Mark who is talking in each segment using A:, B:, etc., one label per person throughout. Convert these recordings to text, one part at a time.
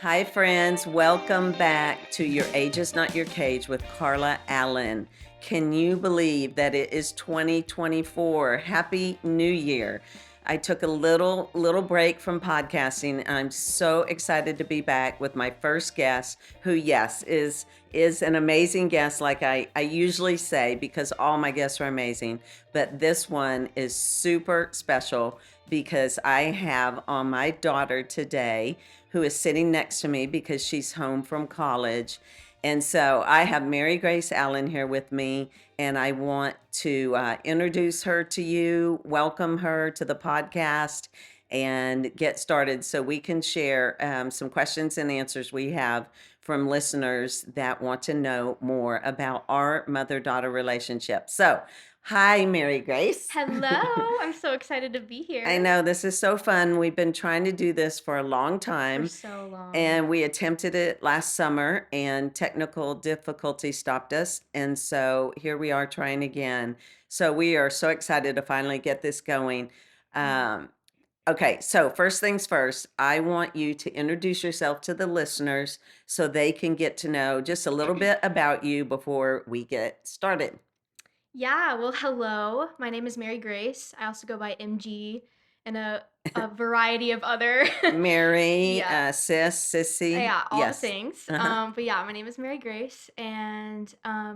A: Hi, friends. Welcome back to Your Age is Not Your Cage with Carla Allen. Can you believe that it is 2024? Happy New Year. I took a little break from podcasting, and I'm so excited to be back with my first guest, who, yes, is an amazing guest, like I usually say, because all my guests are amazing. But this one is super special because I have on my daughter today, who is sitting next to me because she's home from college. And so I have Mary Grace Allen here with me, and I want to introduce her to you, welcome her to the podcast, and get started so we can share some questions and answers we have from listeners that want to know more about our mother daughter relationship. So, hi, Mary Grace.
B: Hello, I'm so excited to be
A: I
B: here
A: know this is so fun. We've been trying to do this for a long
B: for
A: time,
B: so long.
A: and we attempted it last summer, and technical difficulty stopped us. And so here we are trying again. So we are so excited to finally get this going.
B: Yeah.
A: Um, okay, so first things first, I want you to introduce yourself to the listeners so they can get to know just a little bit about you before we get started.
B: Yeah, well, hello. My name is Mary Grace. I also go by MG and a variety of other
A: Mary,
B: yeah.
A: sis, sissy,
B: Yeah, all the
A: yes.
B: things.
A: Uh-huh.
B: But yeah, my name is Mary Grace, and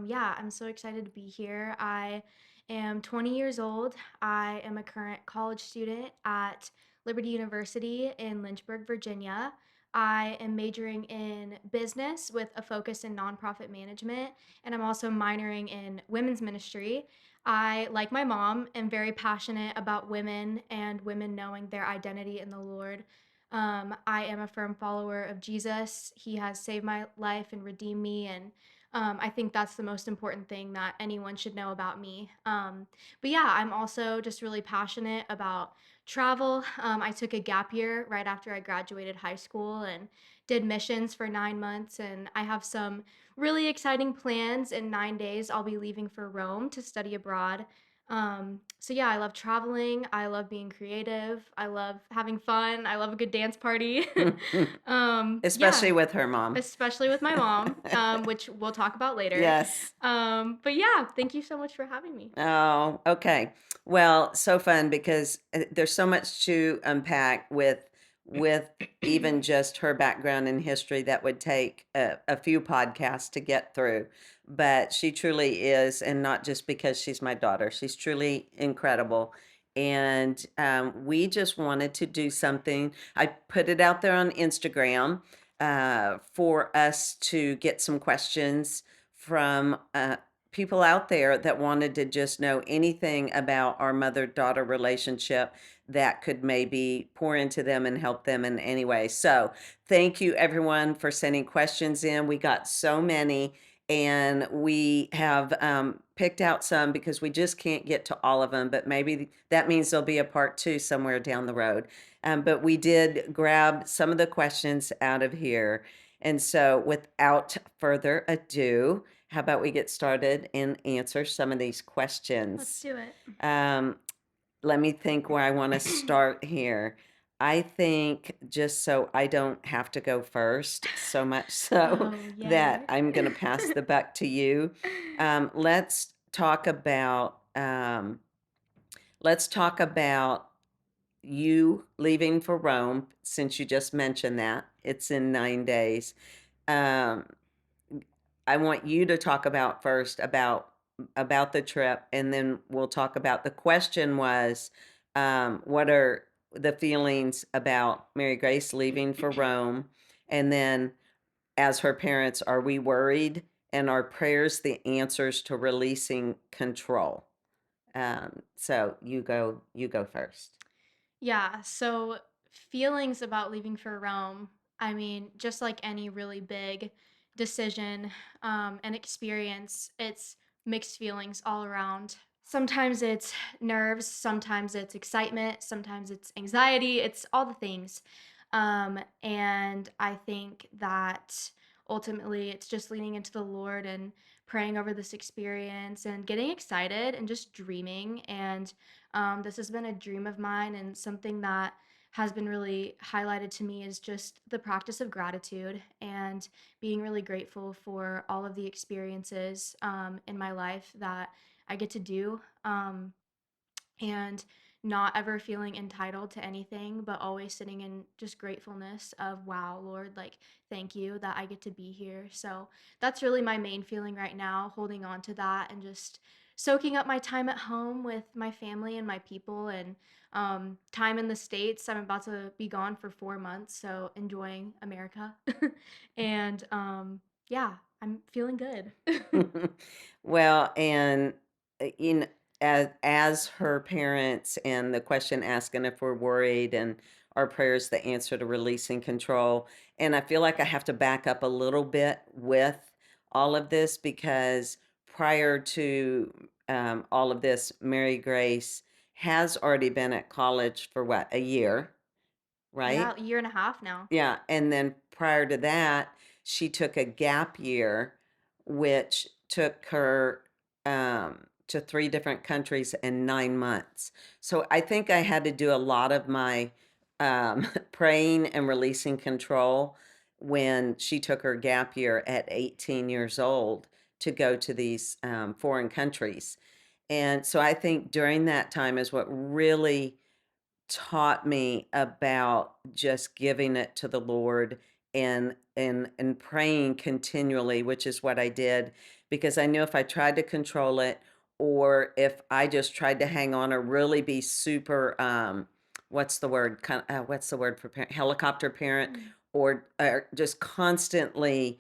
B: yeah, I'm so excited to be here. I am 20 years old. I am a current college student at Liberty University in Lynchburg, Virginia. I am majoring in business with a focus in nonprofit management, and I'm also minoring in women's ministry. I, like my mom, am very passionate about women and women knowing their identity in the Lord. I am a firm follower of Jesus. He has saved my life and redeemed me. And I think that's the most important thing that anyone should know about me. But yeah, I'm also just really passionate about travel. I took a gap year right after I graduated high school and did missions for 9 months. And I have some really exciting plans. In 9 days, I'll be leaving for Rome to study abroad. So yeah, I love traveling. I love being creative. I love having fun. I love a good dance party. Yeah,
A: Especially with her mom.
B: especially with my mom, which we'll talk about later.
A: Yes.
B: But yeah, thank you so much for having me.
A: Oh, okay. Well, so fun because there's so much to unpack with even just her background in history that would take a few podcasts to get through. But she truly is, and not just because she's my daughter. She's truly incredible. And we just wanted to do something. I put it out there on Instagram for us to get some questions from people out there that wanted to just know anything about our mother daughter relationship that could maybe pour into them and help them in any way. So, thank you everyone for sending questions in. We got so many, and we have picked out some because we just can't get to all of them, but maybe that means there'll be a part two somewhere down the road. But we did grab some of the questions out of here. And so, without further ado, how about we get started and answer some of these
B: Let's
A: questions?
B: do it.
A: Um, Let me think where I want to start here. I think just so I don't have to go first, so much so
B: Oh,
A: that
B: yay.
A: I'm going to pass the buck to you. Let's talk about you leaving for Rome, since you just mentioned that it's in 9 days. Um, I want you to talk about first about the trip, and then we'll talk about the question was, what are the feelings about Mary Grace leaving for Rome? And then, as her parents, are we worried? And are prayers the answers to releasing control? So you go first.
B: Yeah, so feelings about leaving for Rome, I mean, just like any really big decision and experience, it's mixed feelings all around. Sometimes it's nerves, sometimes it's excitement, sometimes it's anxiety, it's all the things. And I think that ultimately it's just leaning into the Lord and praying over this experience and getting excited and just dreaming. And this has been a dream of mine and something that has been really highlighted to me is just the practice of gratitude and being really grateful for all of the experiences in my life that I get to do. And not ever feeling entitled to anything, but always sitting in just gratefulness of, wow, Lord, like, thank you that I get to be here. So that's really my main feeling right now, holding on to that and just soaking up my time at home with my family and my people and time in the States. I'm about to be gone for 4 months, so enjoying America. And yeah, I'm feeling good.
A: Well, and, you know, as her parents and the question asking if we're worried and our prayers the answer to releasing control, and I feel like I have to back up a little bit with all of this because prior to, all of this, Mary Grace has already been at college for what, a year,
B: Yeah,
A: right?
B: a year and a half now.
A: Yeah, and then prior to that, she took a gap year, which took her to 3 different countries in 9 months. So I think I had to do a lot of my praying and releasing control when she took her gap year at 18 years old to go to these foreign countries. And so I think during that time is what really taught me about just giving it to the Lord and praying continually, which is what I did because I knew if I tried to control it or if I just tried to hang on or really be super what's the word what's the word for parent helicopter parent
B: Mm.
A: or just constantly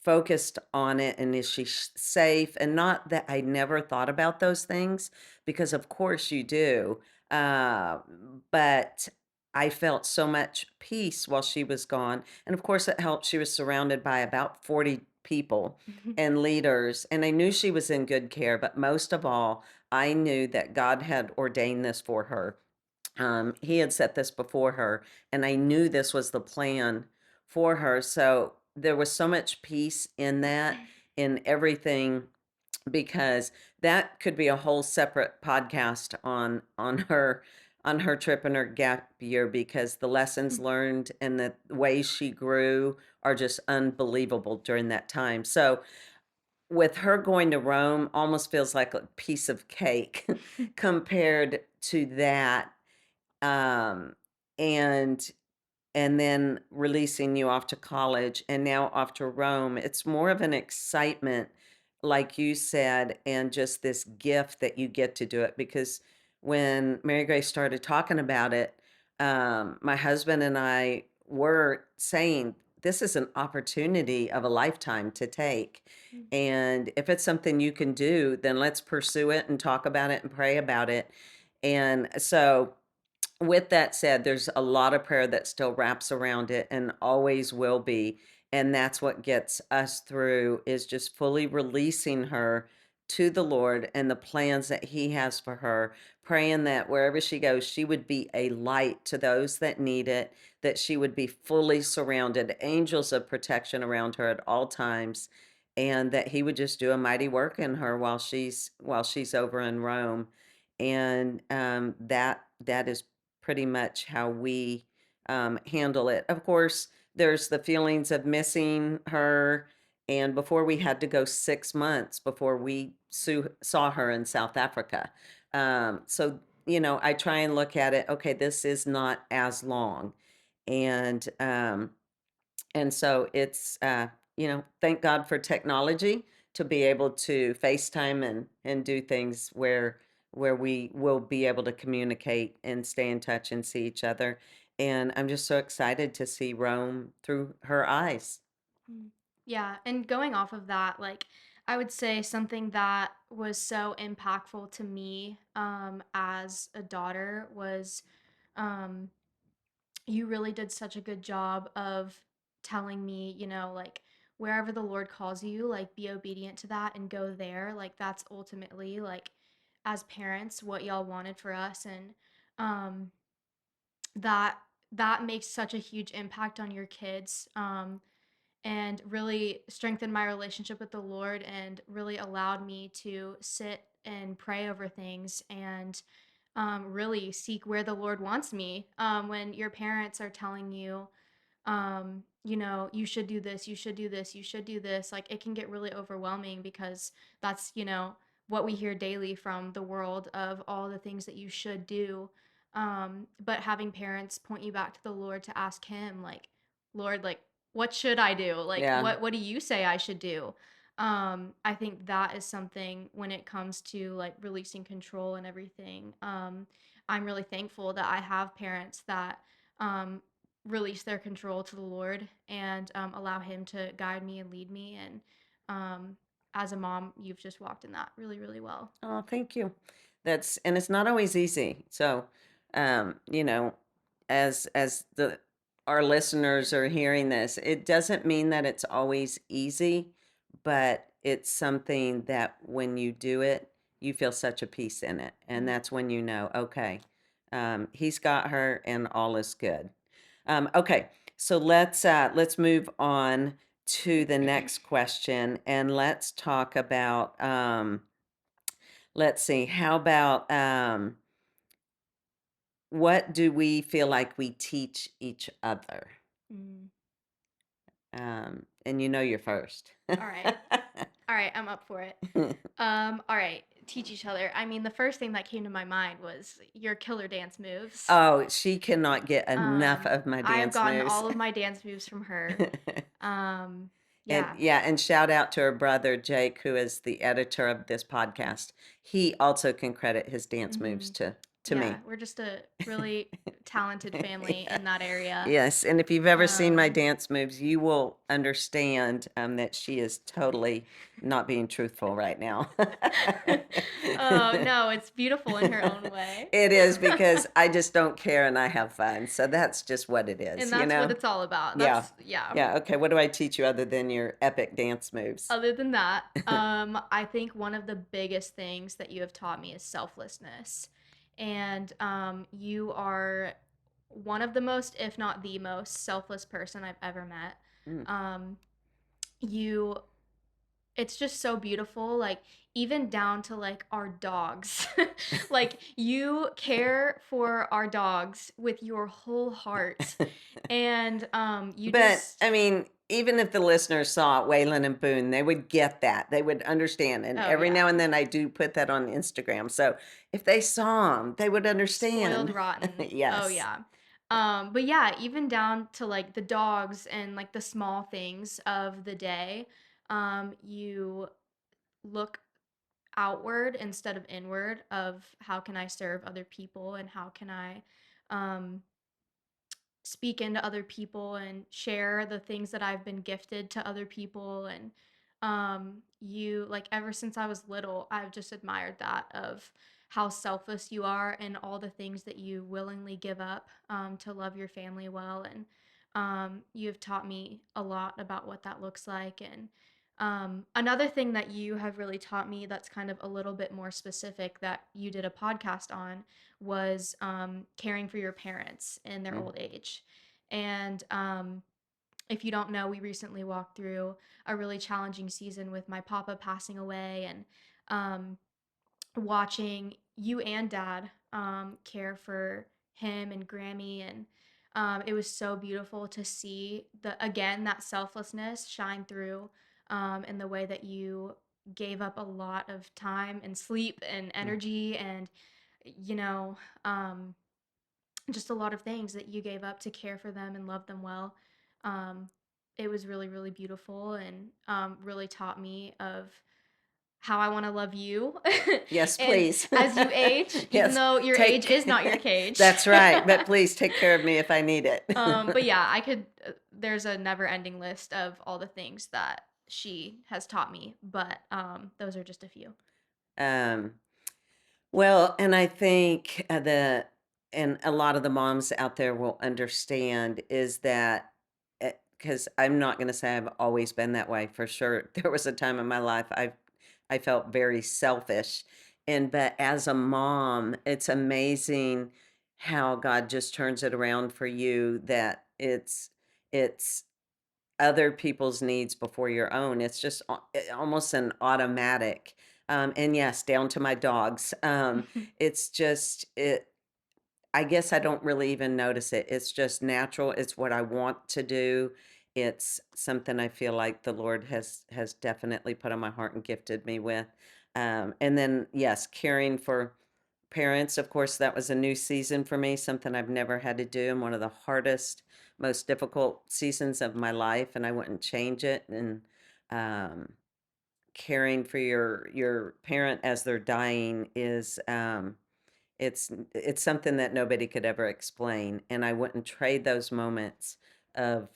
A: focused on it and is she safe and not that I never thought about those things because of course you do uh, but I felt so much peace while she was gone. And of course, it helped. She was surrounded by about 40 people and leaders. And I knew she was in good care. But most of all, I knew that God had ordained this for her. He had set this before her. And I knew this was the plan for her. So there was so much peace in that, in everything because that could be a whole separate podcast on her trip and her gap year because the lessons learned and the ways she grew are just unbelievable during that time. So with her going to Rome almost feels like a piece of cake compared to that. Um, and and then releasing you off to college and now off to Rome. It's more of an excitement, like you said, and just this gift that you get to do it. Because when Mary Grace started talking about it, my husband and I were saying, this is an opportunity of a lifetime to take. And if it's something you can do, then let's pursue it and talk about it and pray about it. And so, with that said, there's a lot of prayer that still wraps around it and always will be. And that's what gets us through is just fully releasing her to the Lord and the plans that He has for her, praying that wherever she goes, she would be a light to those that need it, that she would be fully surrounded, angels of protection around her at all times, and that He would just do a mighty work in her while she's over in Rome. And that is pretty much how we handle it. Of course, there's the feelings of missing her. And before we had to go 6 months before we saw her in South Africa. So, I try and look at it, okay, this is not as long. And so it's thank God for technology to be able to FaceTime and do things where we will be able to communicate and stay in touch and see each other. And I'm just so excited to see Rome through her eyes.
B: Mm. Yeah, and going off of that, like I would say something that was so impactful to me as a daughter was um you really did such a good job of telling me, like wherever the Lord calls you, like be obedient to that and go there. Like that's ultimately like as parents what y'all wanted for us and um that that makes such a huge impact on your kids. And really strengthened my relationship with the Lord and really allowed me to sit and pray over things and really seek where the Lord wants me. When your parents are telling you, you should do this, you should do this, you should do this, like it can get really overwhelming because that's, what we hear daily from the world of all the things that you should do. But having parents point you back to the Lord to ask Him, like, Lord, like, what should I do? Like,
A: Yeah.
B: what do you say I should do? I think that is something when it comes to like releasing control and everything. I'm really thankful that I have parents that um, release their control to the Lord and allow Him to guide me and lead me. And um, as a mom, you've just walked in that really, really well.
A: Oh, thank you. And it's not always easy. So, you know, as the our listeners are hearing this, it doesn't mean that it's always easy, but it's something that when you do it, you feel such a peace in it. And
B: Mm.
A: that's when you know, okay, he's got her and all is good. Okay, so let's move on to the next question and let's talk about let's see. How about what do we feel like we teach each other?
B: Mm.
A: And you know you're first.
B: All right. All right. I'm up for it. All right. Teach each other. I mean, the first thing that came to my mind was your killer dance moves.
A: Oh, she cannot get enough of my
B: I've
A: dance
B: gotten
A: moves.
B: all of my dance moves from her. Um,
A: And
B: yeah.
A: yeah, and shout out to her brother Jake, who is the editor of this podcast. He also can credit his dance moves
B: Hmm.
A: to
B: Yeah,
A: me.
B: we're just a really talented family
A: Yeah.
B: in that area.
A: Yes, and if you've ever seen my
B: Um,
A: dance moves, you will understand that she is totally not being truthful right now.
B: oh no, it's beautiful in her own way.
A: It is because I just don't care and I have fun. So that's just what it is,
B: And
A: you
B: that's what
A: know?
B: it's all about.
A: Yeah.
B: That's yeah.
A: Yeah. Okay. What do I teach you other than your epic dance moves?
B: Other than that, I think one of the biggest things that you have taught me is selflessness. And you are one of the most, if not the most, selfless person I've ever met.
A: Mm.
B: Um, you it's just so beautiful, like even down to like our dogs. Like you care for our dogs with your whole heart. And you
A: But
B: just
A: I mean, even if the listeners saw Waylon and Boone, they would get that. They would understand. And
B: oh
A: every now
B: yeah.
A: and then I do put that on Instagram. So if they saw them, they would
B: Spoiled
A: understand.
B: rotten. Oh
A: Yes.
B: yeah. But yeah, even down to like the dogs and like the small things of the day, you look outward instead of inward of how can I serve other people and how can I um speak into other people and share the things that I've been gifted to other people. And you like ever since I was little, I've just admired that of how selfless you are and all the things that you willingly give up to love your family well. And you have taught me a lot about what that looks like. And another thing that you have really taught me that's kind of a little bit more specific that you did a podcast on was caring for your parents in their
A: Mm.
B: old age. And if you don't know, we recently walked through a really challenging season with my papa passing away and um, watching you and dad care for him and Grammy. And it was so beautiful to see again, that selflessness shine through in the way that you gave up a lot of time and sleep and
A: Mm.
B: energy and, you know, um, just a lot of things that you gave up to care for them and love them well. Um, it was really, really beautiful and really taught me of how I want to love you.
A: Yes,
B: And
A: please.
B: as you age, even
A: Yes.
B: though your age
A: Take
B: is not your cage.
A: That's right. But please take care of me if I need it.
B: But yeah, there's a never ending list of all the things that she has taught me, but those are just a few.
A: um Well, and I think and a lot of the moms out there will understand is that because I'm not going to say I've always been that way for sure. There was a time in my life I felt very selfish, and but as a mom, it's amazing how God just turns it around for you. That it's other people's needs before your own. It's just almost an automatic. And yes, down to my dogs. It's just it. I guess I don't really even notice it. It's just natural. It's what I want to do. It's something I feel like the Lord has definitely put on my heart and gifted me with. And then yes, caring for parents, of course, that was a new season for me, something I've never had to do, and one of the hardest, most difficult seasons of my life, and I wouldn't change it. And um, caring for your parent as they're dying is it's something that nobody could ever explain, and I wouldn't trade those moments of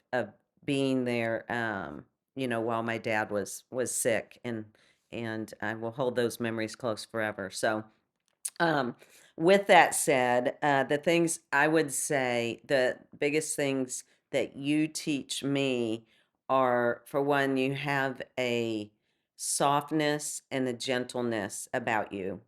A: being there, while my dad was sick, and I will hold those memories close forever. So, um, with that said, the things I would say, the biggest things that you teach me are, for one, you have a softness and a gentleness about you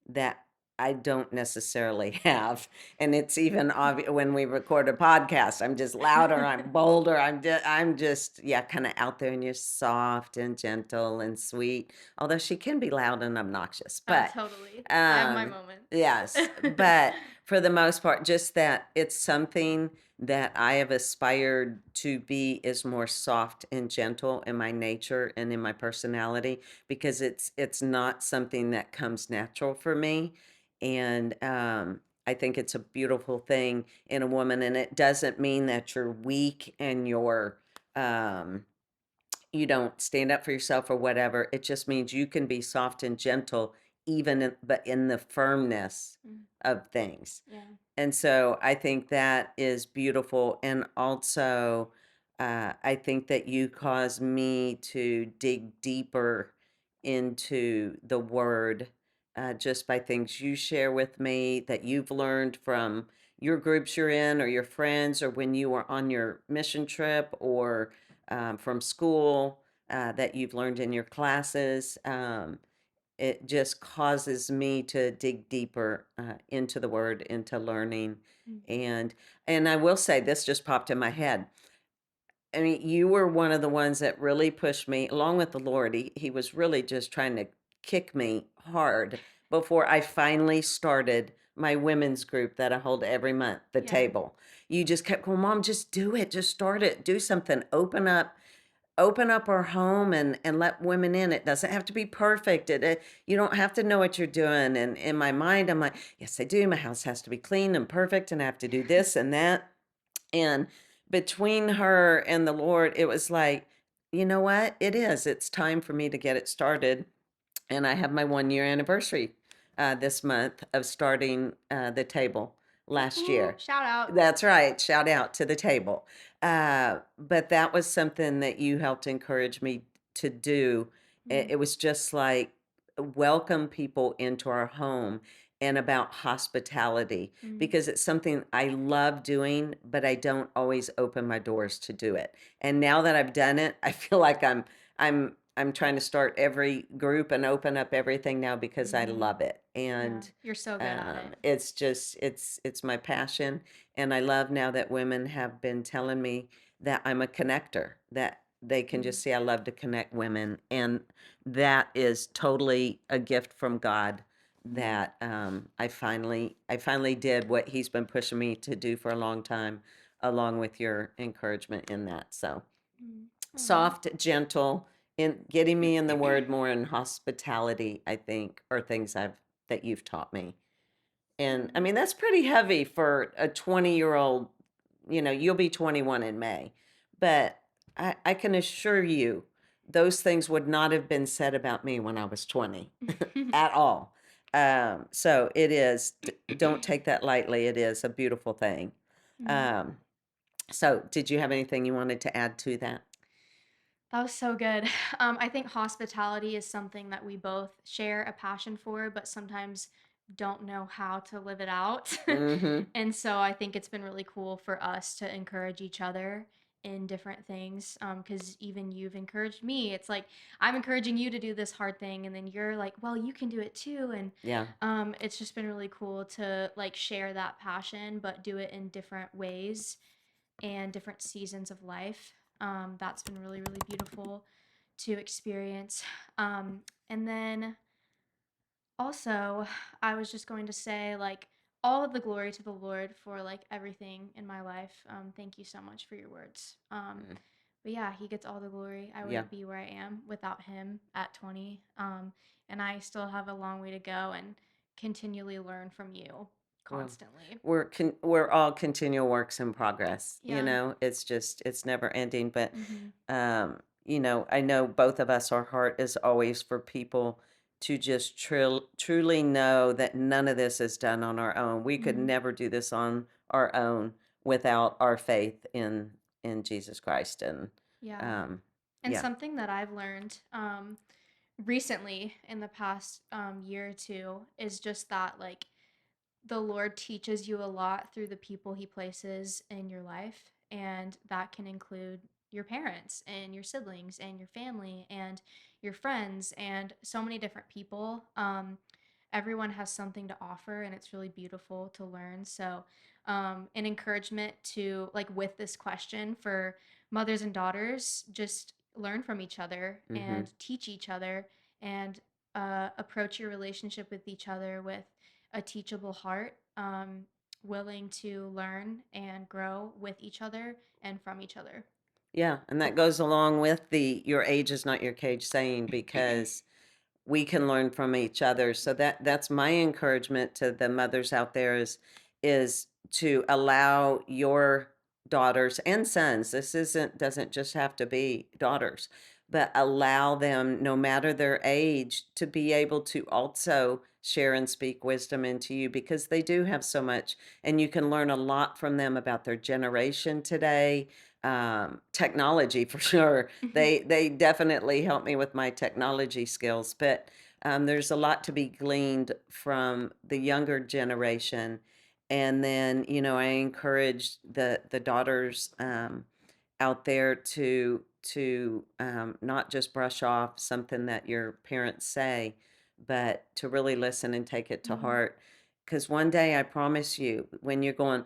A: that I don't necessarily have. And it's even obvious when we record a podcast. I'm just louder, I'm bolder, I'm just yeah, kind of out there, and you're soft and gentle and sweet. Although she can be loud and obnoxious,
B: Oh,
A: but
B: totally. I have my
A: um,
B: moments.
A: yes, but for the most part, just that it's something that I have aspired to be is more soft and gentle in my nature and in my personality, because it's not something that comes natural for me. And I think it's a beautiful thing in a woman, and it doesn't mean that you're weak and um you don't stand up for yourself or whatever. It just means you can be soft and gentle, but in the firmness
B: Mm,
A: of things.
B: yeah.
A: And so I think that is beautiful. And also, I think that you cause me to dig deeper into the word, just by things you share with me that you've learned from your groups you're in, or your friends, or when you were on your mission trip, or from school, that you've learned in your classes. It just causes me to dig deeper into the word, into learning.
B: Mm.
A: And I will say, this just popped in my head. I mean, you were one of the ones that really pushed me, along with the Lord. He was really just trying to kick me hard before I finally started my women's group that I hold every month, the
B: Yeah.
A: table. You just kept going, Mom, just do it, just start it, do something, open up our home, and let women in. It doesn't have to be perfect. You don't have to know what you're doing. And in my mind, I'm like, yes, I do. My house has to be clean and perfect, and I have to do this and that. And between her and the Lord, it was like, you know what? It is. It's time for me to get it started. And I have my 1 year anniversary this month of starting the table
B: Ooh,
A: last
B: ooh,
A: year.
B: shout out.
A: That's right. Shout out to the table. But that was something that you helped encourage me to do. It,
B: Mm,
A: it was just like welcome people into our home, and about hospitality,
B: mm,
A: because it's something I love doing, but I don't always open my doors to do it. And now that I've done it, I feel like I'm trying to start every group and open up everything now, because I
B: mm-hmm.
A: love it.
B: Yeah.
A: And
B: You're so good at it.
A: it's just it's my passion. And I love now that women have been telling me that I'm a connector, that they can
B: Mm,
A: just see I love to connect women. And that is totally a gift from God,
B: mm,
A: that I finally did what he's been pushing me to do for a long time, along with your encouragement in that. So
B: mm. Aw.
A: soft, gentle, in getting me in the word more, in hospitality, I think, are things that you've taught me. And I
B: Mm.
A: mean, that's pretty heavy for a 20-year-old. You'll be 21 in May. But I can assure you, those things would not have been said about me when I was 20 at all. So it is, don't take that lightly. It is a beautiful thing.
B: Mm.
A: Um, so, did you have anything you wanted to add to that?
B: That was so good. I think hospitality is something that we both share a passion for, but sometimes don't know how to live it out.
A: Mm-hmm.
B: And so I think it's been really cool for us to encourage each other in different things. Because even you've encouraged me. It's like I'm encouraging you to do this hard thing, and then you're like, well, you can do it too. And
A: Yeah.
B: it's just been really cool to like share that passion, but do it in different ways and different seasons of life. That's been really, really beautiful to experience. And then Also, I was just going to say, like, all of the glory to the Lord for like everything in my life. Thank you so much for your words.
A: Mm,
B: But yeah, he gets all the glory. I
A: yeah.
B: wouldn't be where I am without him at 20. And I still have a long way to go and continually learn from you
A: Well,
B: constantly.
A: we're all continual works in progress.
B: Yeah.
A: It's just it's never ending. But
B: Mhm.
A: I know both of us. Our heart is always for people to just truly know that none of this is done on our own. We could
B: Mhm.
A: never do this on our own without our faith in Jesus Christ. And
B: Yeah.
A: um,
B: And
A: yeah.
B: something that I've learned recently in the past year or two is just that like the Lord teaches you a lot through the people he places in your life. And that can include your parents and your siblings and your family and your friends and so many different people. Everyone has something to offer, and it's really beautiful to learn. So, an encouragement to, like, with this question for mothers and daughters, just learn from each other
A: Hmm.
B: and teach each other and approach your relationship with each other with a teachable heart, willing to learn and grow with each other and from each other.
A: Yeah, and that goes along with the "your age is not your cage" saying, because we can learn from each other. So that's my encouragement to the mothers out there is to allow your daughters and sons. This isn't doesn't just have to be daughters, but allow them, no matter their age, to be able to also share and speak wisdom into you, because they do have so much, and you can learn a lot from them about their generation today. Technology for sure. They definitely help me with my technology skills, but there's a lot to be gleaned from the younger generation. And then, I encourage the daughters out there to not just brush off something that your parents say, but to really listen and take it to
B: Mhm.
A: heart. Because one day, I promise you, when you're going,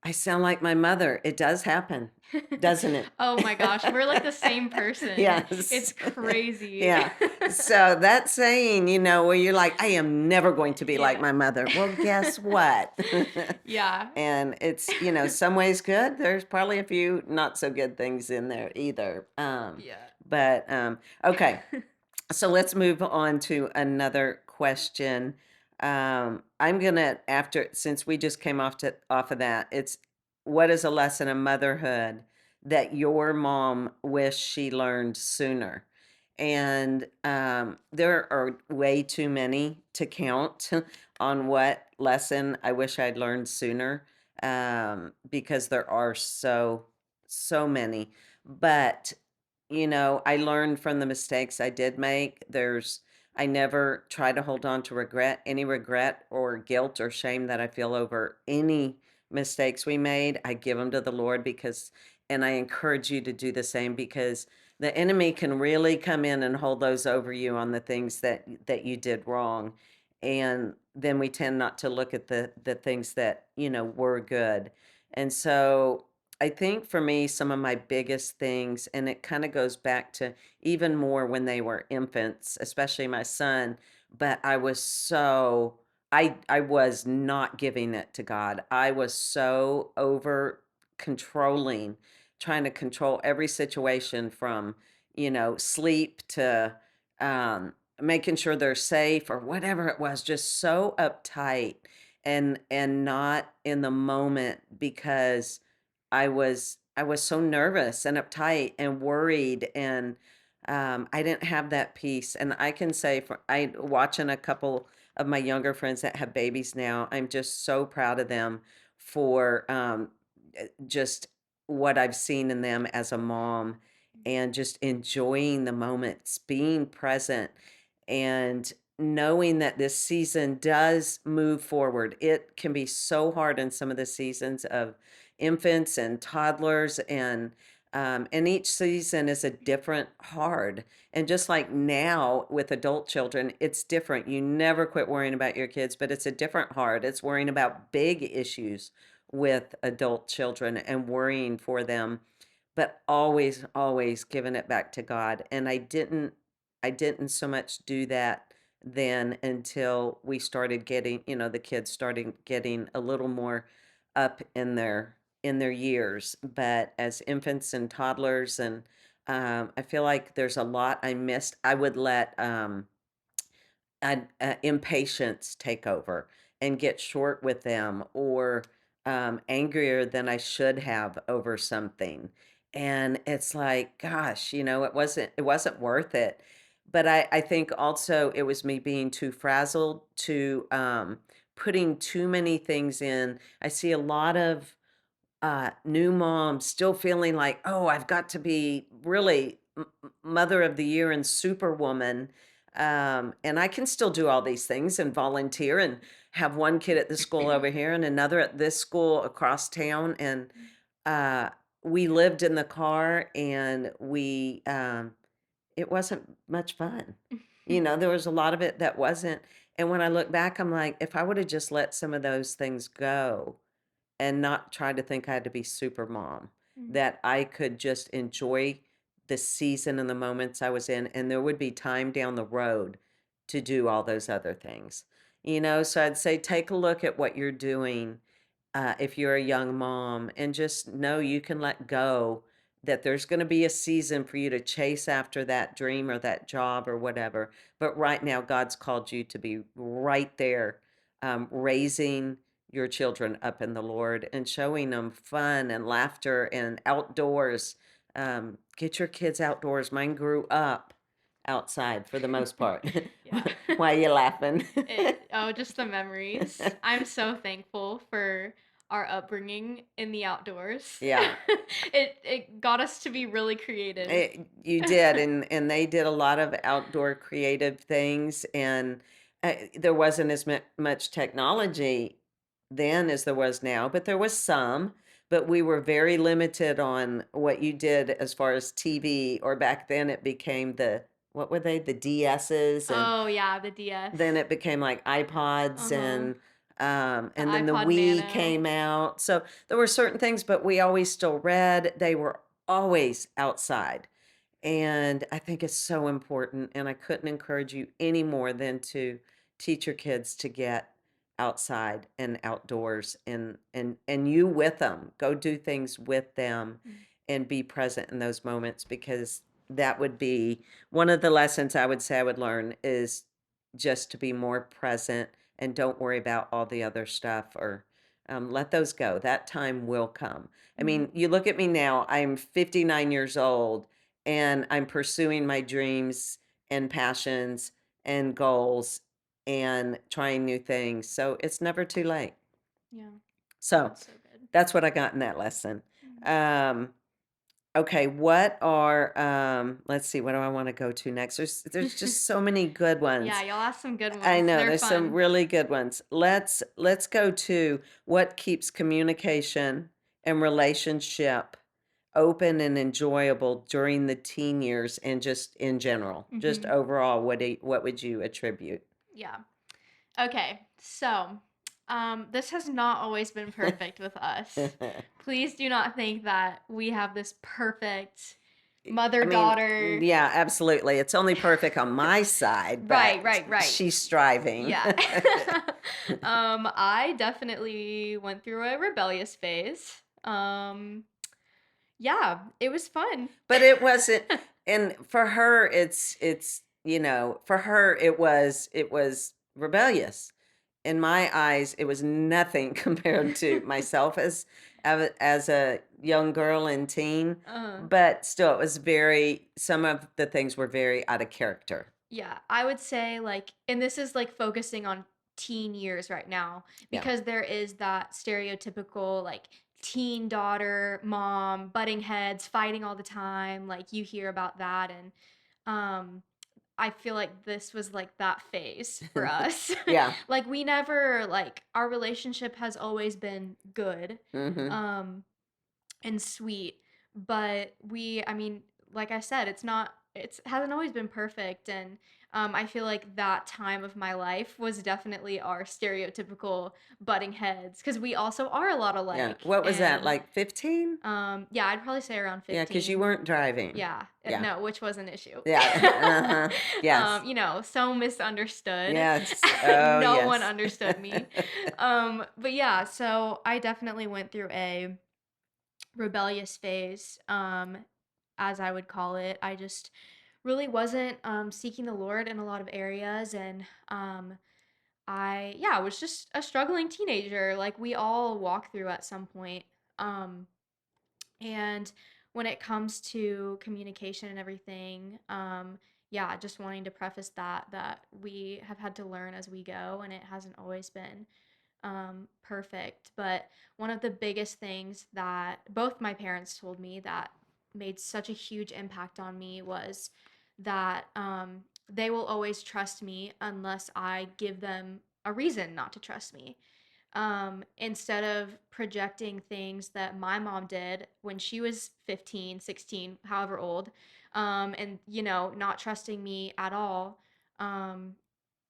A: I sound like my mother, it does happen, doesn't it?
B: Oh my gosh, we're like the same person. It's
A: Yes.
B: crazy.
A: Yeah. So that saying, where you're like, I am never going to be like
B: Yeah.
A: my mother. Well, guess what?
B: Yeah.
A: And it's, some ways good. There's probably a few not so good things in there either.
B: Yeah.
A: But okay. So let's move on to another question. I'm gonna after since we just came off of that, it's what is a lesson of motherhood that your mom wished she learned sooner? And there are way too many to count on what lesson I wish I'd learned sooner, because there are so many. But I learned from the mistakes I did make. I never try to hold on to any regret or guilt or shame that I feel over any mistakes we made. I give them to the Lord, and I encourage you to do the same, because the enemy can really come in and hold those over you on the things that you did wrong. And then we tend not to look at the things that, were good. And so I think for me, some of my biggest things, and it kind of goes back to even more when they were infants, especially my son, but I was not giving it to God. I was so over controlling, trying to control every situation from, sleep to um, making sure they're safe or whatever it was, just so uptight and not in the moment, because I was so nervous and uptight and worried, and I didn't have that peace. And I can say, for I watching a couple of my younger friends that have babies now, I'm just so proud of them for just what I've seen in them as a mom, and just enjoying the moments, being present, and knowing that this season does move forward. It can be so hard in some of the seasons of infants and toddlers, and each season is a different hard. And just like now with adult children, it's different. You never quit worrying about your kids, but it's a different hard. It's worrying about big issues with adult children and worrying for them, but always giving it back to God. And I didn't so much do that then until we started getting, the kids started getting a little more up in their years. But as infants and toddlers, and I feel like there's a lot I missed. I would let impatience take over and get short with them, or angrier than I should have over something. And it's like, gosh, it wasn't worth it. But I think also it was me being too frazzled to putting too many things in. I see a lot of new mom still feeling like, oh, I've got to be really mother of the year and superwoman. And I can still do all these things and volunteer and have one kid at the school over here and another at this school across town. And uh, we lived in the car, and it wasn't much fun. There was a lot of it that wasn't. And when I look back, I'm like, if I would have just let some of those things go, and not try to think I had to be super mom,
B: Mhm.
A: that I could just enjoy the season and the moments I was in, and there would be time down the road to do all those other things. So I'd say take a look at what you're doing, if you're a young mom, and just know you can let go, that there's going to be a season for you to chase after that dream or that job or whatever. But right now, God's called you to be right there, raising your children up in the Lord and showing them fun and laughter and outdoors. Get your kids outdoors. Mine grew up outside for the most part.
B: Yeah.
A: Why are you laughing?
B: Just the memories. I'm so thankful for our upbringing in the outdoors.
A: Yeah.
B: It got us to be really creative.
A: You did, and they did a lot of outdoor creative things, and there wasn't as much technology then as there was now, but there was some. But we were very limited on what you did as far as TV, or back then it became what were they, the DSs, and
B: Oh yeah, the DS.
A: then it became like iPods,
B: Uh-huh. The
A: and then the
B: iPod
A: Wii
B: Nano.
A: came out. So there were certain things, but we always still read. They were always outside. And I think it's so important. And I couldn't encourage you any more than to teach your kids to get outside and outdoors, and you with them. Go do things with them
B: Mm.
A: and be present in those moments, because that would be one of the lessons I would say I would learn, is just to be more present and don't worry about all the other stuff, or let those go. That time will come. I
B: Mhm.
A: mean, you look at me now, I'm 59 years old, and I'm pursuing my dreams and passions and goals and trying new things. So it's never too late.
B: Yeah,
A: So
B: that's so good.
A: that's what I got in that lesson.
B: Mhm.
A: Um, okay, what are let's see, what do I want to go to next? There's just so many good
B: Yeah,
A: ones.
B: y'all have some good
A: I
B: ones.
A: know
B: They're
A: there's some
B: fun.
A: really good ones. Let's go to what keeps communication and relationship open and enjoyable during the teen years, and just in general, just
B: Mhm.
A: overall, what would you attribute?
B: Yeah. Okay. So, this has not always been perfect with us. Please do not think that we have this perfect
A: I mean,
B: mother-daughter.
A: yeah, absolutely. It's only perfect on my side,
B: Right,
A: but
B: right, right.
A: she's striving.
B: Yeah. I definitely went through a rebellious phase. Yeah, it was fun.
A: But it wasn't, and for her for her it was rebellious. In my eyes, it was nothing compared to myself as a young girl and teen,
B: Uh-huh.
A: but still it was very, some of the things were very out of character.
B: Yeah, I would say like, and this is like focusing on teen years right now
A: Yeah.
B: because there is that stereotypical like teen daughter, mom, butting heads, fighting all the time. Like you hear about that, and um I feel like this was like that phase for us.
A: Yeah.
B: Like we never like our relationship has always been good.
A: Mhm.
B: Um and sweet, but I mean, like I said, it's not it's hasn't always been perfect, and I feel like that time of my life was definitely our stereotypical butting heads because we also are a lot
A: Yeah.
B: alike.
A: What was that,
B: And
A: like 15?
B: yeah, I'd probably say around
A: Yeah, because you
B: 15.
A: weren't driving.
B: Yeah,
A: Yeah.
B: no, which was an issue.
A: Yeah. Uh-huh. Yes.
B: So misunderstood.
A: Yes. Oh,
B: No one
A: yes.
B: understood me. But yeah, so I definitely went through a rebellious phase, as I would call it. I just really wasn't seeking the Lord in a lot of areas, and I was just a struggling teenager, like we all walk through at some point. Um, and when it comes to communication and everything, yeah, just wanting to preface that we have had to learn as we go, and it hasn't always been perfect. But one of the biggest things that both my parents told me that made such a huge impact on me was that they will always trust me unless I give them a reason not to trust me. Instead of projecting things that my mom did when she was 15, 16, however old, and, not trusting me at all. Um,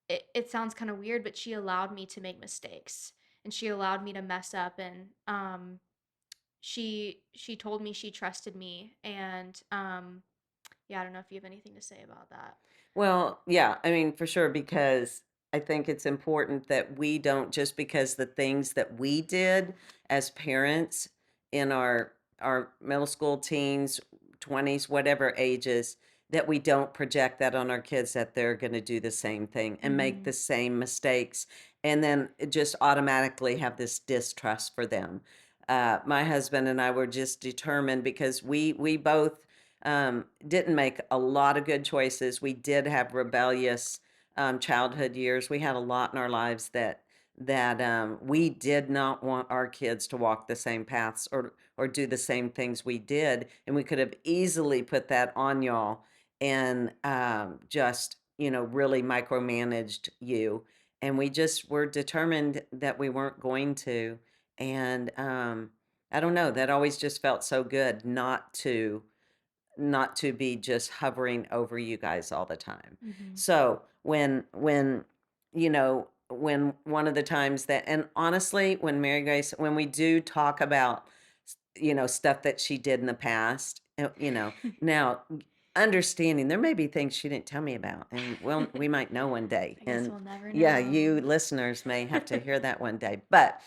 B: it sounds kind of weird, but she allowed me to make mistakes and she allowed me to mess up. And she told me she trusted me. And yeah, I don't know if you have anything to say about that.
A: Well, yeah, I mean, for sure, because I think it's important that we don't just because the things that we did as parents in our middle school, teens, 20s, whatever ages, that we don't project that on our kids that they're going to do the same thing and make
B: Mm-hmm.
A: the same mistakes and then just automatically have this distrust for them. My husband and I were just determined because we both didn't make a lot of good choices. We did have rebellious childhood years. We had a lot in our lives that we did not want our kids to walk the same paths or do the same things we did, and we could have easily put that on y'all and just really micromanaged you. And we just were determined that we weren't going to. And I don't know. That always just felt so good not to be just hovering over you guys all the time.
B: Mm-hmm.
A: So when one of the times that, and honestly, when Mary Grace, when we do talk about, stuff that she did in the past, now understanding there may be things she didn't tell me about, and well, we might know one day.
B: I guess
A: And
B: we'll never
A: yeah,
B: know.
A: you listeners may have to hear that one day. But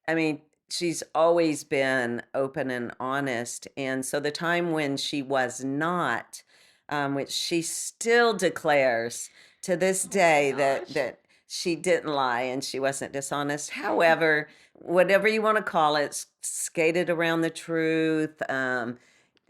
A: I mean, she's always been open and honest. And so the time when she was not, which she still declares to this
B: Oh my
A: day that
B: gosh.
A: that she didn't lie and she wasn't dishonest. However, whatever you want to call it, skated around the truth.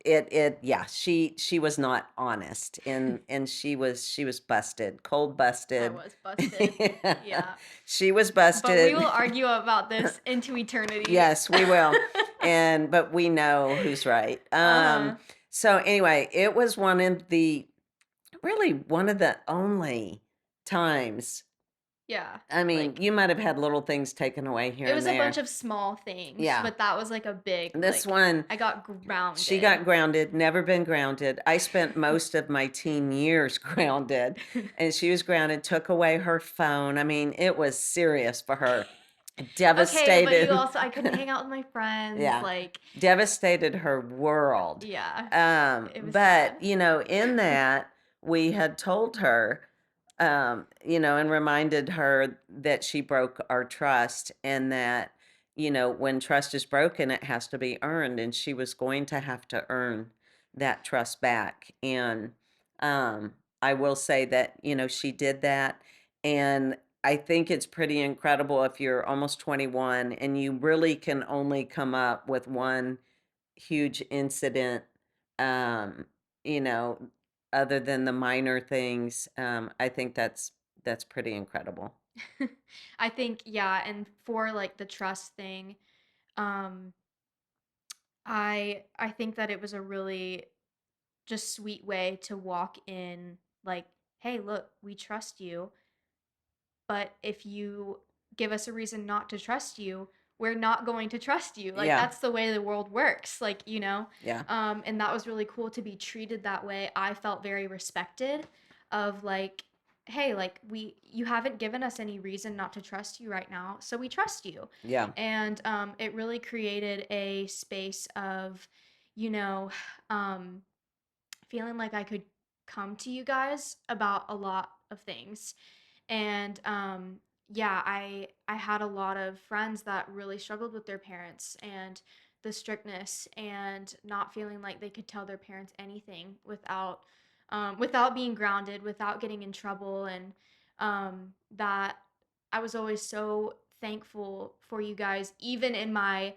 A: Yeah, she was not honest and she was busted, cold
B: I
A: busted.
B: was busted.
A: Yeah,
B: Yeah.
A: she was
B: But we will
A: busted.
B: argue about this into eternity.
A: Yes, we will. But we know who's right.
B: Uh-huh.
A: So anyway, it was one of the only times.
B: Yeah.
A: I mean,
B: Like
A: you might have had little things taken away here
B: it
A: and
B: was a bunch
A: there.
B: of small things,
A: Yeah.
B: but that was like a big
A: This one,
B: I got
A: she
B: grounded.
A: got grounded, never been grounded. I spent most of my teen years grounded, and she was grounded, took away her phone. I mean, it was serious for her.
B: Okay, but you
A: Devastated.
B: also I couldn't hang out with my friends,
A: Yeah. Devastated her world.
B: yeah, it was
A: But,
B: sad.
A: in that, we had told her, and reminded her that she broke our trust and that, when trust is broken, it has to be earned. And she was going to have to earn that trust back. And I will say that, she did that. And I think it's pretty incredible if you're almost 21 and you really can only come up with one huge incident, um, you know, other than the minor things. I think that's pretty incredible.
B: I think yeah, and for like the trust thing, um I think that it was a really just sweet way to walk in like, "Hey, look, we trust you, but if you give us a reason not to trust you, we're not going to trust you." Like
A: Yeah,
B: that's the way the world works,
A: yeah,
B: and that was really cool to be treated that way. I felt very respected of like hey, like you haven't given us any reason not to trust you right now, so we trust you.
A: Yeah.
B: And it really created a space of, you know, um, feeling like I could come to you guys about a lot of things. And yeah, I had a lot of friends that really struggled with their parents and the strictness and not feeling like they could tell their parents anything without being grounded, without getting in trouble. And that I was always so thankful for you guys, even in my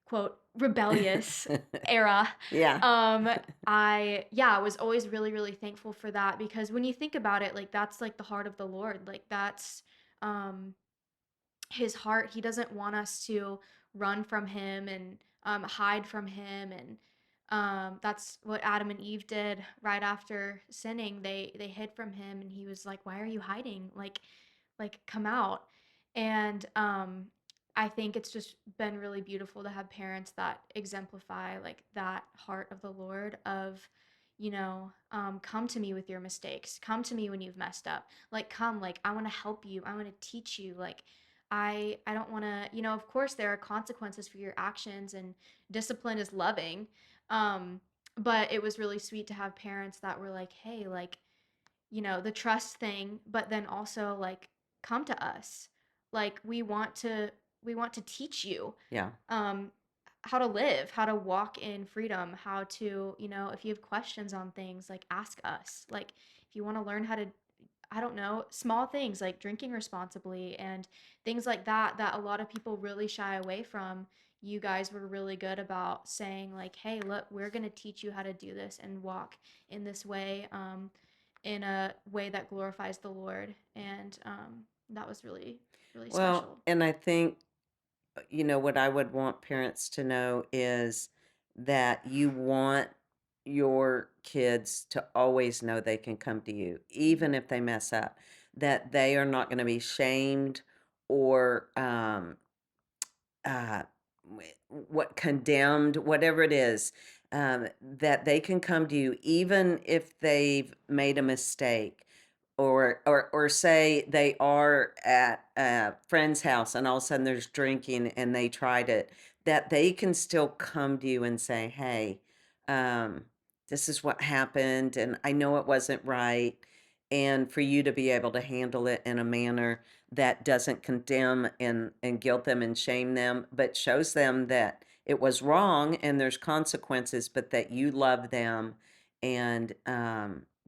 B: quote rebellious era.
A: Yeah.
B: um I was always really really thankful for that, because when you think about it, like that's like the heart of the Lord. Like that's um his heart. He doesn't want us to run from him and hide from him. And that's what Adam and Eve did right after sinning. They hid from him, and he was like, why are you hiding? Like come out. And I think it's just been really beautiful to have parents that exemplify like that heart of the Lord of, come to me with your mistakes, come to me when you've messed up, like come, like I want to help you, I want to teach you. Like I don't want to, of course there are consequences for your actions, and discipline is loving. But it was really sweet to have parents that were like, hey, like, the trust thing, but then also like come to us. Like we want to teach you
A: Yeah.
B: um how to live, how to walk in freedom, how to, if you have questions on things, like ask us. Like if you want to learn how to, I don't know, small things like drinking responsibly and things like that, that a lot of people really shy away from. You guys were really good about saying, like, hey, look, we're going to teach you how to do this and walk in this way, in a way that glorifies the Lord. And that was really, really
A: Well,
B: special.
A: and I think, what I would want parents to know is that you want your kids to always know they can come to you, even
B: Hmm.
A: if they mess up, that they are not going to be shamed or uh, what condemned, whatever it is, that they can come to you even if they've made a mistake, or say they are at a friend's house and all of a sudden there's drinking and they tried it, that they can still come to you and say, "Hey, um, this is what happened, and I know it wasn't right," and for you to be able to handle it in a manner that doesn't condemn and guilt them and shame them, but shows them that it was wrong and there's consequences, but that you love them and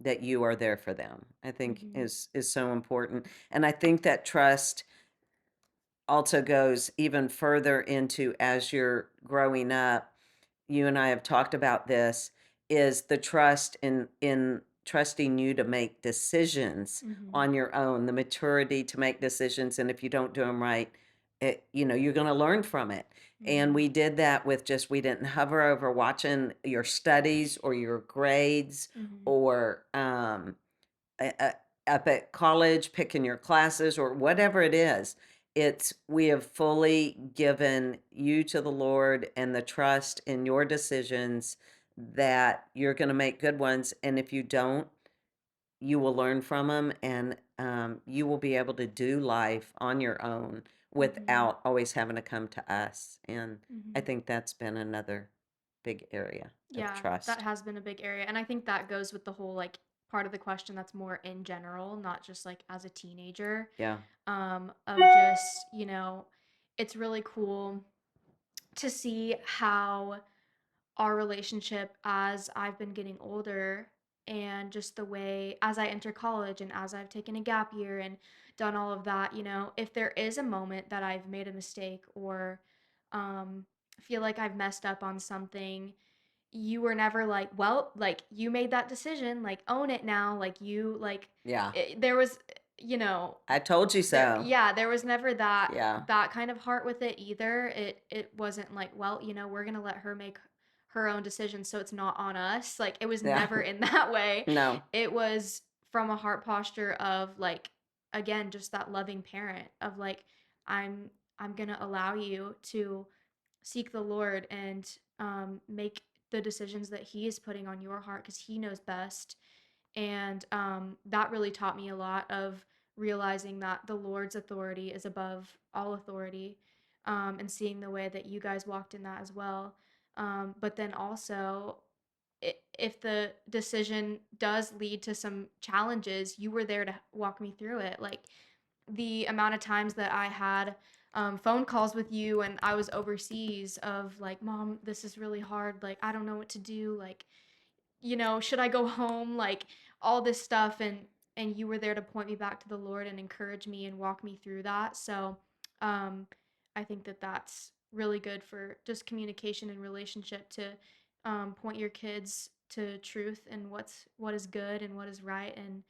A: that you are there for them. I think
B: Hmm.
A: is so important, and I think that trust also goes even further into as you're growing up. You and I have talked about this, is the trust in trusting you to make decisions
B: Hmm.
A: on your own, the maturity to make decisions, and if you don't do them right, you're going to learn from it. And
B: Hmm.
A: we did that with just we didn't hover over watching your studies or your grades
B: Hmm.
A: or up at college, picking your classes or whatever it is. It's we have fully given you to the Lord and the trust in your decisions that you're going to make good ones. And if you don't, you will learn from them and you will be able to do life on your own
B: Hmm.
A: without always having to come to us. And I
B: Hmm.
A: think that's been another big area of
B: Yeah, that
A: trust.
B: has been a big area. And I think that goes with the whole like part of the question that's more in general, not just like as a teenager.
A: Yeah.
B: Of just, it's really cool to see how our relationship as I've been getting older, and just the way as I enter college and as I've taken a gap year and done all of that, if there is a moment that I've made a mistake or feel like I've messed up on something, you were never like, well, like you made that decision, like own it now, like you like
A: Yeah.
B: there was, you know,
A: I told you
B: there,
A: so.
B: yeah, there was never that
A: Yeah.
B: that kind of heart with it either. It wasn't like, well, we're going to let her make her own decisions so it's not on us. Like it was
A: Yeah.
B: never in that way.
A: No.
B: It was from a heart posture of like, again, just that loving parent of like, I'm going to allow you to seek the Lord and make the decisions that he is putting on your heart, because he knows best. And that really taught me a lot of realizing that the Lord's authority is above all authority, and seeing the way that you guys walked in that as well. But then also, if the decision does lead to some challenges, you were there to walk me through it. Like the amount of times that I had phone calls with you and I was overseas of like, Mom, this is really hard. Like, I don't know what to do. Like, should I go home? Like all this stuff, and you were there to point me back to the Lord and encourage me and walk me through that. So, um, I think that that's really good for just communication and relationship to point your kids to truth and what is good and what is right, and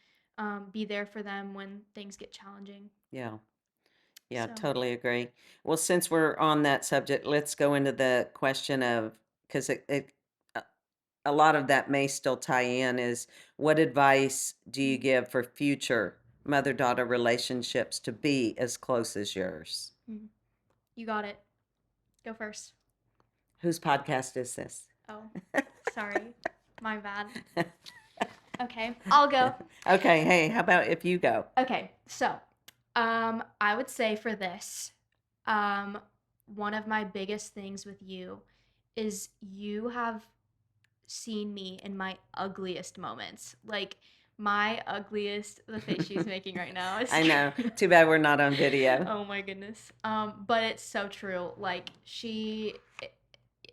B: be there for them when things get challenging.
A: Yeah. Yeah,
B: So,
A: totally agree. Well, since we're on that subject, let's go into the question of, because a a lot of that may still tie in, is what advice do you
B: mm,
A: give for future mother-daughter relationships to be as close as yours?
B: mm, you got it. Go first.
A: Whose podcast is this?
B: Oh, sorry, my bad. Okay, I'll go.
A: Okay, hey, how about if you go?
B: Okay, so I would say for this, um, one of my biggest things with you is you have seen me in my ugliest moments. Like my ugliest, the face she's making right now is
A: I know.
B: true.
A: Too bad we're not on video.
B: Oh my goodness. But it's so true. Like she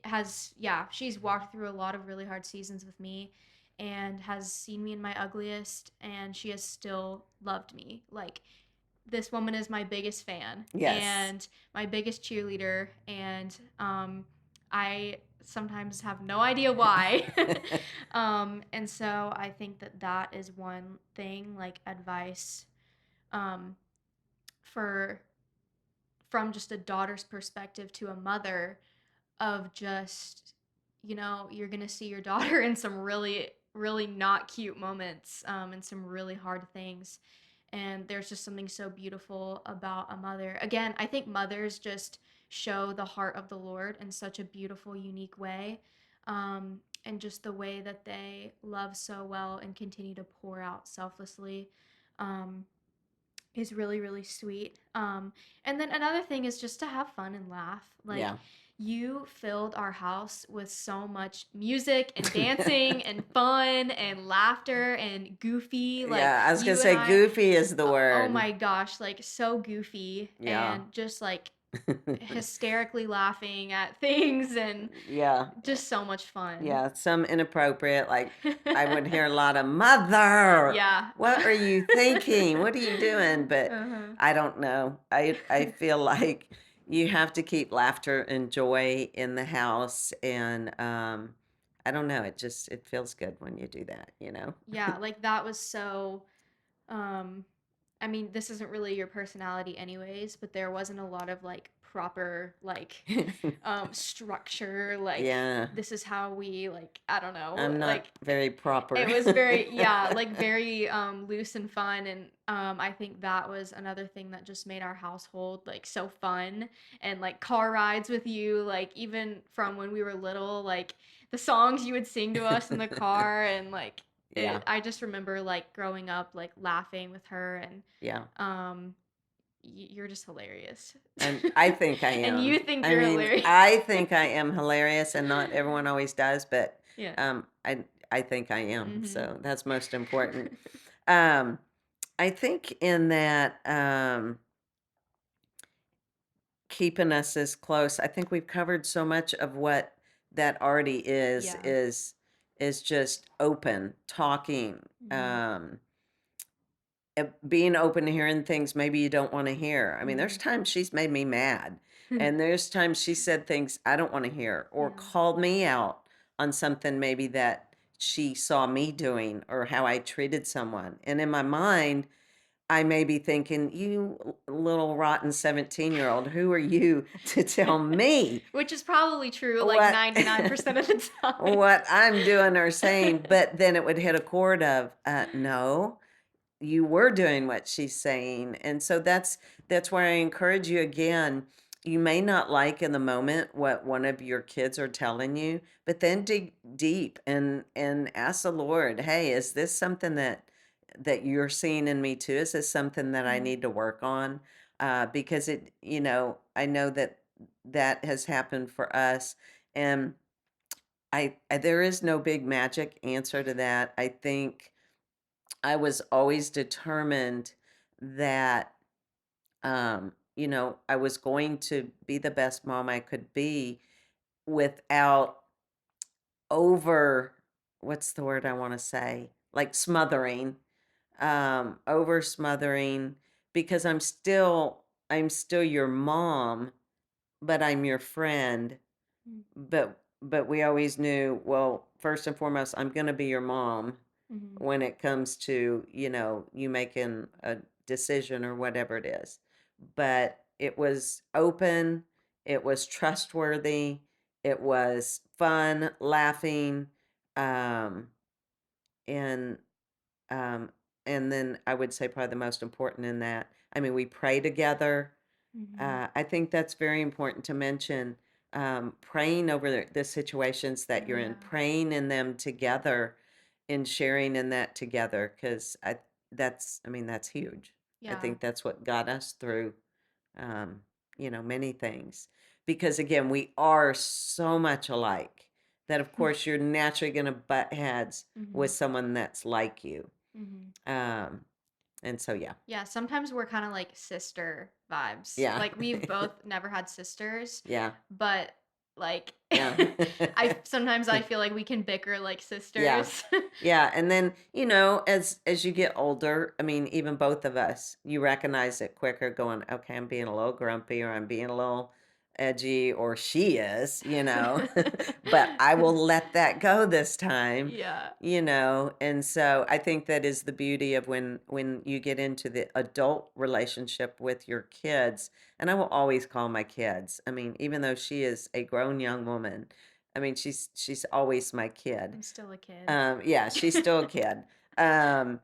B: has, yeah, she's walked through a lot of really hard seasons with me and has seen me in my ugliest, and she has still loved me. Like this woman is my biggest fan
A: Yes.
B: and my biggest cheerleader, and I sometimes have no idea why. And so I think that that is one thing, like advice, um, for from just a daughter's perspective to a mother, of just, you're gonna see your daughter in some really really not cute moments, and some really hard things, and there's just something so beautiful about a mother. Again, I think mothers just show the heart of the Lord in such a beautiful, unique way, and just the way that they love so well and continue to pour out selflessly, um, is really really sweet. And then another thing is just to have fun and laugh. Like
A: Yeah.
B: you filled our house with so much music and dancing and fun and laughter and goofy. Like
A: Yeah, I was gonna
B: you and
A: say
B: I,
A: goofy is the
B: oh
A: word.
B: my gosh, like so goofy
A: Yeah.
B: and just like hysterically laughing at things, and
A: Yeah.
B: just so much fun.
A: Yeah, some inappropriate, like I would hear a lot of "Mother,
B: Yeah.
A: what are you thinking? What are you doing?" But
B: Uh-huh.
A: I don't know. I feel like you have to keep laughter and joy in the house, and I don't know, it feels good when you do that, you know?
B: Yeah, like that was so um I mean, this isn't really your personality anyways, but there wasn't a lot of like proper like structure, like
A: Yeah,
B: this is how we, like, I don't know,
A: I'm not
B: like
A: very
B: it
A: proper.
B: was very, yeah, like very loose and fun, and I think that was another thing that just made our household like so fun, and like car rides with you, like even from when we were little, like the songs you would sing to us in the car, and like
A: Yeah,
B: I just remember like growing up like laughing with her, and
A: yeah.
B: um you're just hilarious.
A: And I think I
B: And
A: am.
B: you think
A: I
B: you're
A: mean,
B: hilarious.
A: I think I am hilarious, and not everyone always does, but
B: Yeah.
A: um, I I think I am.
B: Mhm.
A: So that's most important. Um, I think in that keeping us as close. I think we've covered so much of what that already is
B: Yeah.
A: is just open talking.
B: Mhm.
A: Being open to hearing things maybe you don't want to hear. I mean, there's
B: Mhm.
A: times she's made me mad, and there's times she said things I don't want to hear, or
B: Yeah.
A: called me out on something maybe that she saw me doing or how I treated someone. And in my mind, I may be thinking, you little rotten 17-year-old, who are you to tell me
B: Which is probably true like
A: what
B: 99% of the time.
A: what I'm doing or saying? But then it would hit a chord of, no, you were doing what she's saying. And so that's where I encourage you again you may not like in the moment what one of your kids are telling you, but then dig deep and ask the Lord, "Hey, is this something that you're seeing in me too? Is this something that I
B: Mhm.
A: need to work on?" Because I know that that has happened for us, and there is no big magic answer to that. I think I was always determined that I was going to be the best mom I could be without over, what's the word I want to say? Like smothering, over smothering, because I'm still your mom, but I'm your friend.
B: Mm.
A: But we always knew, well, first and foremost, I'm going to be your mom
B: Mhm.
A: when it comes to, you making a decision or whatever it is. But it was open, it was trustworthy, it was fun, laughing, um, and um, and then I would say probably the most important in that, I mean, we pray together.
B: Mhm.
A: I think that's very important to mention. Praying over the situations that
B: Oh,
A: you're in,
B: yeah.
A: praying in them together, and sharing in that together, because I mean, that's huge. I
B: Yeah.
A: think that's what got us through, um, many things. Because again, we are so much alike that, of course, you're naturally going to butt heads with
B: Mhm.
A: someone that's like you.
B: Mhm.
A: Um, and so, yeah,
B: Yeah, sometimes we're kind of like sister vibes.
A: yeah,
B: Like we've both never had sisters,
A: yeah,
B: but like
A: yeah.
B: I feel like we can bicker like
A: Yeah.
B: sisters.
A: Yeah, and then, as you get older, I mean, even both of us, you recognize it quicker going, "Okay, I'm being a little grumpy or I'm being a little edgy or she is." But I will let that go this time,
B: Yeah.
A: and so I think that is the beauty of when you get into the adult relationship with your kids, and I will always call my kids. I mean, even though she is a grown young woman, I mean, she's always my kid.
B: I'm still a kid.
A: Yeah, she's still a kid. Um,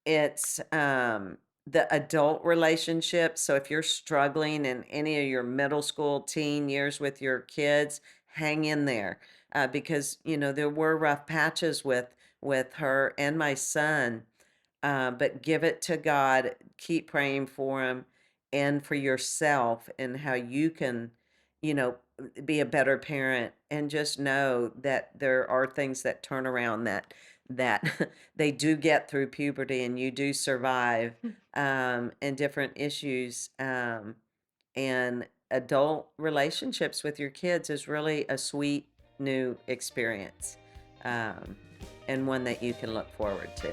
A: it's the adult relationship. So if you're struggling in any of your middle school, teen years with your kids, hang in there, because there were rough patches with her and my son, but give it to God. Keep praying for him and for yourself and how you can, be a better parent, and just know that there are things that turn around, that they do get through puberty and you do survive, and different issues, and adult relationships with your kids is really a sweet new experience, um, and one that you can look forward to.